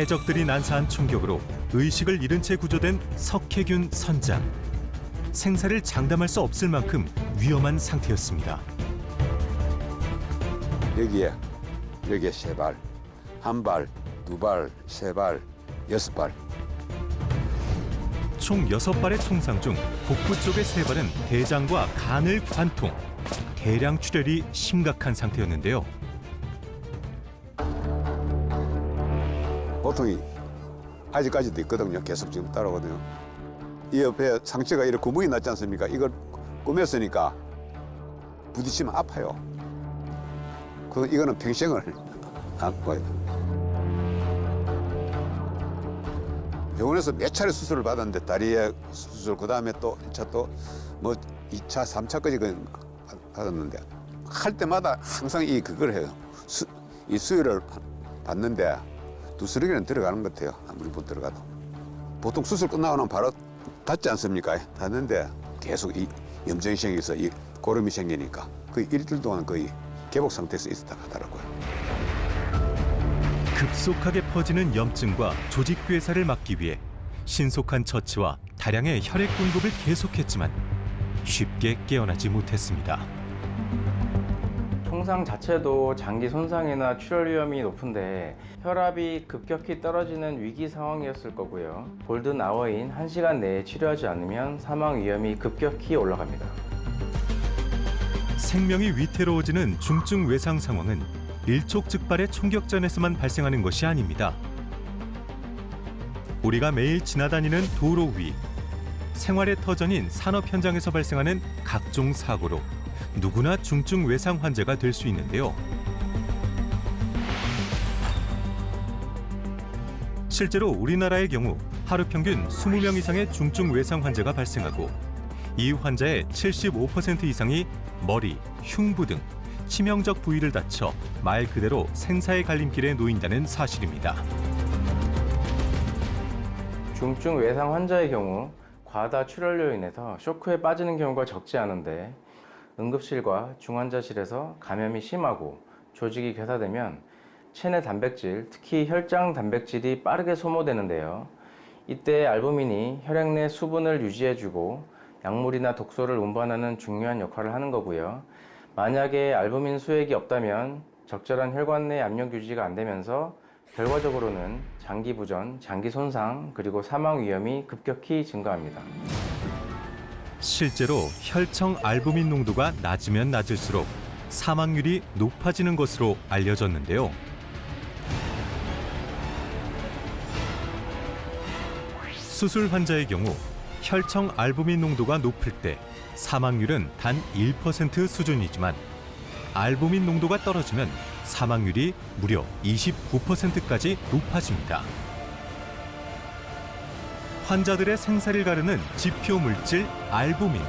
해적들이 난사한 충격으로 의식을 잃은 채 구조된 석회균 선장. 생사를 장담할 수 없을 만큼 위험한 상태였습니다. 여기에 세 발, 한 발, 두 발, 세 발, 여섯 발. 총 6발의 총상 중 복부 쪽의 3발은 대장과 간을 관통. 대량 출혈이 심각한 상태였는데요. 보통이 아직까지도 있거든요. 계속 지금 따라오거든요. 이 옆에 상처가 이렇게 구멍이 났지 않습니까? 이걸 꾸몄으니까 부딪히면 아파요. 이거는 평생을 안고 병원에서 몇 차례 수술을 받았는데 다리에 수술, 그다음에 또 1차 또 뭐 2차, 3차까지 받았는데 할 때마다 항상 그걸 해요. 이 수혈을 받는데 두스러기는 들어가는 것 같아요. 아무리 못 들어가도. 보통 수술 끝나고 나면 바로 닿지 않습니까? 닿는데 계속 이 염증이 생겨서 이 고름이 생기니까 거의 일주일 동안 거의 개복 상태에서 있었다 하더라고요. 급속하게 퍼지는 염증과 조직괴사를 막기 위해 신속한 처치와 다량의 혈액 공급을 계속했지만 쉽게 깨어나지 못했습니다. 총상 자체도 장기 손상이나 출혈 위험이 높은데 혈압이 급격히 떨어지는 위기 상황이었을 거고요. 골든 아워인 1시간 내에 치료하지 않으면 사망 위험이 급격히 올라갑니다. 생명이 위태로워지는 중증 외상 상황은 일촉즉발의 총격전에서만 발생하는 것이 아닙니다. 우리가 매일 지나다니는 도로 위, 생활의 터전인 산업 현장에서 발생하는 각종 사고로 누구나 중증 외상 환자가 될 수 있는데요. 실제로 우리나라의 경우 하루 평균 20명 이상의 중증 외상 환자가 발생하고 이 환자의 75% 이상이 머리, 흉부 등 치명적 부위를 다쳐 말 그대로 생사의 갈림길에 놓인다는 사실입니다. 중증 외상 환자의 경우 과다 출혈로 인해서 쇼크에 빠지는 경우가 적지 않은데 응급실과 중환자실에서 감염이 심하고 조직이 괴사되면 체내 단백질, 특히 혈장 단백질이 빠르게 소모되는데요. 이때 알부민이 혈액 내 수분을 유지해주고 약물이나 독소를 운반하는 중요한 역할을 하는 거고요. 만약에 알부민 수액이 없다면 적절한 혈관 내 압력 유지가 안 되면서 결과적으로는 장기 부전, 장기 손상, 그리고 사망 위험이 급격히 증가합니다. 실제로 혈청 알부민 농도가 낮으면 낮을수록 사망률이 높아지는 것으로 알려졌는데요. 수술 환자의 경우 혈청 알부민 농도가 높을 때 사망률은 단 1% 수준이지만 알부민 농도가 떨어지면 사망률이 무려 29%까지 높아집니다. 환자들의 생사를 가르는 지표 물질 알부민.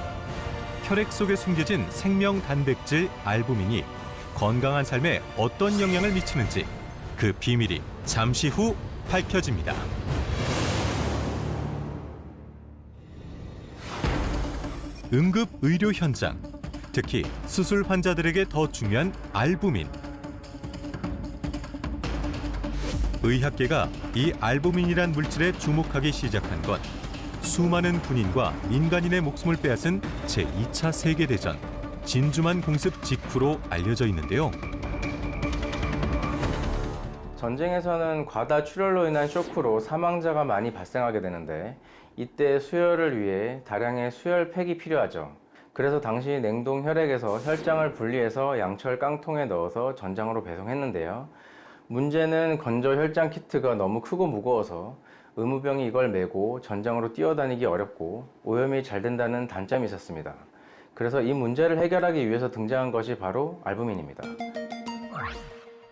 혈액 속에 숨겨진 생명 단백질 알부민이 건강한 삶에 어떤 영향을 미치는지 그 비밀이 잠시 후 밝혀집니다. 응급 의료 현장, 특히 수술 환자들에게 더 중요한 알부민. 의학계가 이 알부민이란 물질에 주목하기 시작한 건 수많은 군인과 민간인의 목숨을 빼앗은 제2차 세계대전 진주만 공습 직후로 알려져 있는데요. 전쟁에서는 과다 출혈로 인한 쇼크로 사망자가 많이 발생하게 되는데 이때 수혈을 위해 다량의 수혈팩이 필요하죠. 그래서 당시 냉동 혈액에서 혈장을 분리해서 양철 깡통에 넣어서 전장으로 배송했는데요. 문제는 건조 혈장 키트가 너무 크고 무거워서 의무병이 이걸 메고 전장으로 뛰어다니기 어렵고 오염이 잘 된다는 단점이 있었습니다. 그래서 이 문제를 해결하기 위해서 등장한 것이 바로 알부민입니다.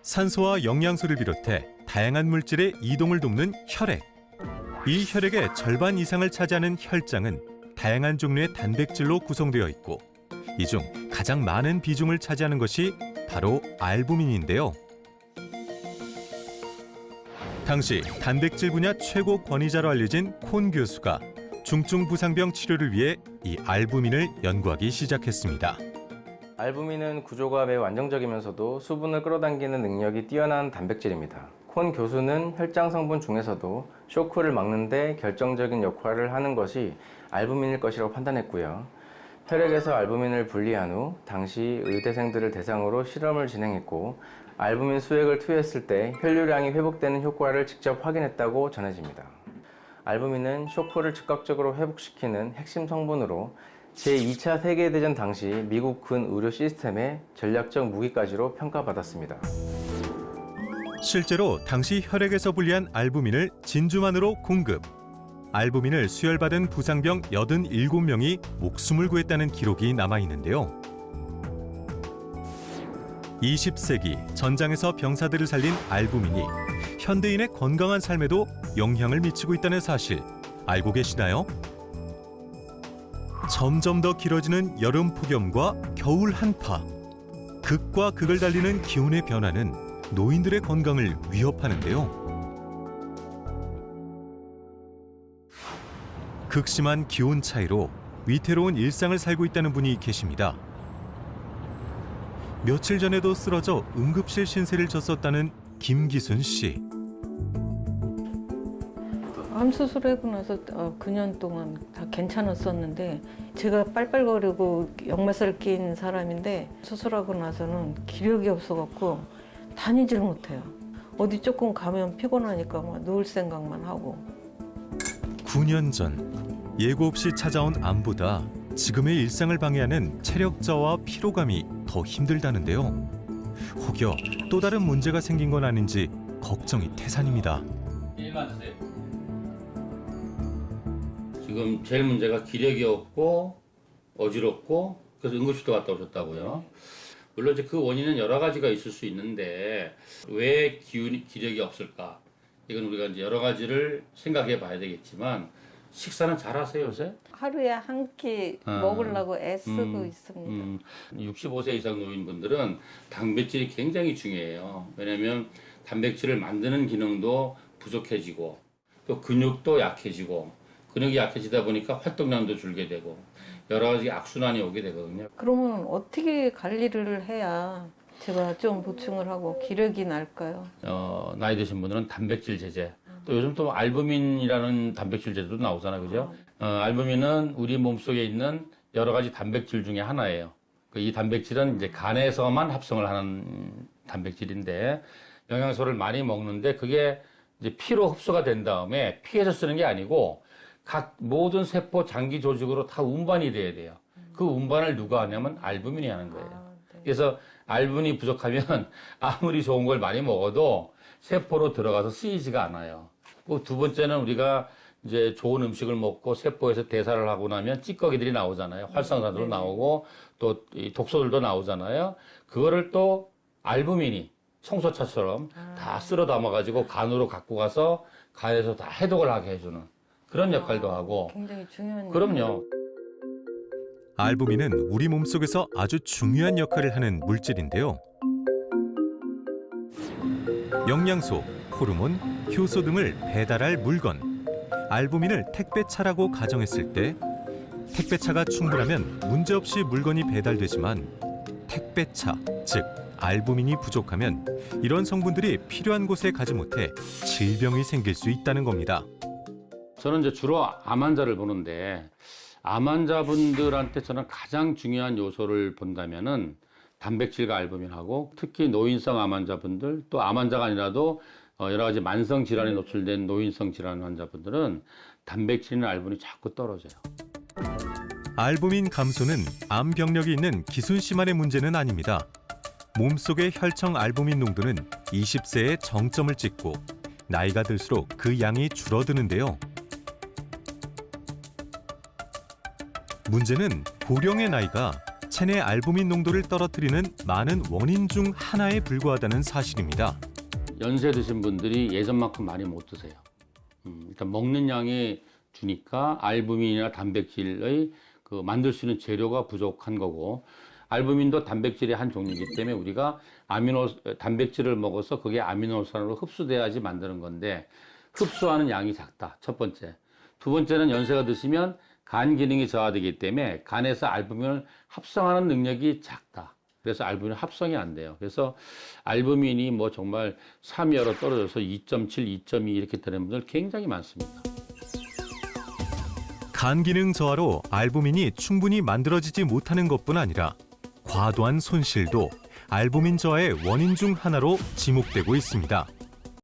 산소와 영양소를 비롯해 다양한 물질의 이동을 돕는 혈액. 이 혈액의 절반 이상을 차지하는 혈장은 다양한 종류의 단백질로 구성되어 있고 이 중 가장 많은 비중을 차지하는 것이 바로 알부민인데요. 당시 단백질 분야 최고 권위자로 알려진 콘 교수가 중증 부상병 치료를 위해 이 알부민을 연구하기 시작했습니다. 알부민은 구조가 매우 안정적이면서도 수분을 끌어당기는 능력이 뛰어난 단백질입니다. 폰 교수는 혈장 성분 중에서도 쇼크를 막는 데 결정적인 역할을 하는 것이 알부민일 것이라고 판단했고요. 혈액에서 알부민을 분리한 후 당시 의대생들을 대상으로 실험을 진행했고 알부민 수액을 투여했을 때 혈류량이 회복되는 효과를 직접 확인했다고 전해집니다. 알부민은 쇼크를 즉각적으로 회복시키는 핵심 성분으로 제2차 세계대전 당시 미국 군 의료 시스템의 전략적 무기까지로 평가받았습니다. 실제로 당시 혈액에서 분리한 알부민을 진주만으로 공급. 알부민을 수혈받은 부상병 87명이 목숨을 구했다는 기록이 남아있는데요. 20세기 전장에서 병사들을 살린 알부민이 현대인의 건강한 삶에도 영향을 미치고 있다는 사실 알고 계시나요? 점점 더 길어지는 여름 폭염과 겨울 한파. 극과 극을 달리는 기온의 변화는 노인들의 건강을 위협하는데요. 극심한 기온 차이로 위태로운 일상을 살고 있다는 분이 계십니다. 며칠 전에도 쓰러져 응급실 신세를 졌었다는 김기순 씨. 암 수술하고 나서 9년 동안 다 괜찮았었는데 제가 빨빨거리고 역마살 낀 사람인데 수술하고 나서는 기력이 없어갖고 다니질 못해요. 어디 조금 가면 피곤하니까 막 누울 생각만 하고. 9년 전 예고 없이 찾아온 암보다 지금의 일상을 방해하는 체력 저하와 피로감이 더 힘들다는데요. 혹여 또 다른 문제가 생긴 건 아닌지 걱정이 태산입니다. 일만 드세요. 지금 제일 문제가 기력이 없고 어지럽고 그래서 응급실도 갔다 오셨다고요. 물론 이제 그 원인은 여러 가지가 있을 수 있는데 왜 기력이 없을까? 이건 우리가 이제 여러 가지를 생각해 봐야 되겠지만 식사는 잘 하세요 요새? 하루에 한 끼 먹으려고 애쓰고 있습니다. 65세 이상 노인분들은 단백질이 굉장히 중요해요. 왜냐하면 단백질을 만드는 기능도 부족해지고 또 근육도 약해지고 근육이 약해지다 보니까 활동량도 줄게 되고 여러 가지 악순환이 오게 되거든요. 그러면 어떻게 관리를 해야 제가 좀 보충을 하고 기력이 날까요? 나이 드신 분들은 단백질 제제. 또 요즘 또 알부민이라는 단백질 제제도 나오잖아요, 그죠? 알부민은 우리 몸속에 있는 여러 가지 단백질 중에 하나예요. 이 단백질은 이제 간에서만 합성을 하는 단백질인데 영양소를 많이 먹는데 그게 이제 피로 흡수가 된 다음에 피해서 쓰는 게 아니고 각 모든 세포 장기 조직으로 다 운반이 돼야 돼요. 그 운반을 누가 하냐면 알부민이 하는 거예요. 네. 그래서 알부민이 부족하면 아무리 좋은 걸 많이 먹어도 세포로 들어가서 쓰이지가 않아요. 두 번째는 우리가 이제 좋은 음식을 먹고 세포에서 대사를 하고 나면 찌꺼기들이 나오잖아요. 활성산도 나오고 또 이 독소들도 나오잖아요. 그거를 또 알부민이 청소차처럼 다 쓸어 담아가지고 간으로 갖고 가서 간에서 다 해독을 하게 해주는 그런 역할도 하고. 굉장히 중요한. 그럼요. 알부민은 우리 몸속에서 아주 중요한 역할을 하는 물질인데요. 영양소, 호르몬, 효소 등을 배달할 물건. 알부민을 택배차라고 가정했을 때 택배차가 충분하면 문제없이 물건이 배달되지만 택배차, 즉 알부민이 부족하면 이런 성분들이 필요한 곳에 가지 못해 질병이 생길 수 있다는 겁니다. 저는 이제 주로 암 환자를 보는데 암 환자분들한테 저는 가장 중요한 요소를 본다면은 단백질과 알부민하고 특히 노인성 암 환자분들 또 암 환자가 아니라도 여러 가지 만성 질환에 노출된 노인성 질환 환자분들은 단백질이나 알부민이 자꾸 떨어져요. 알부민 감소는 암 병력이 있는 기순 씨만의 문제는 아닙니다. 몸속의 혈청 알부민 농도는 20세에 정점을 찍고 나이가 들수록 그 양이 줄어드는데요. 문제는 고령의 나이가 체내 알부민 농도를 떨어뜨리는 많은 원인 중 하나에 불과하다는 사실입니다. 연세 드신 분들이 예전만큼 많이 못 드세요. 일단 먹는 양이 주니까 알부민이나 단백질의 그 만들 수 있는 재료가 부족한 거고 알부민도 단백질의 한 종류이기 때문에 우리가 단백질을 먹어서 그게 아미노산으로 흡수돼야지 만드는 건데 흡수하는 양이 작다. 첫 번째. 두 번째는 연세가 드시면 간 기능이 저하되기 때문에 간에서 알부민을 합성하는 능력이 작다. 그래서 알부민 합성이 안 돼요. 그래서 알부민이 뭐 정말 3여로 떨어져서 2.7, 2.2 이렇게 되는 분들 굉장히 많습니다. 간 기능 저하로 알부민이 충분히 만들어지지 못하는 것뿐 아니라 과도한 손실도 알부민 저하의 원인 중 하나로 지목되고 있습니다.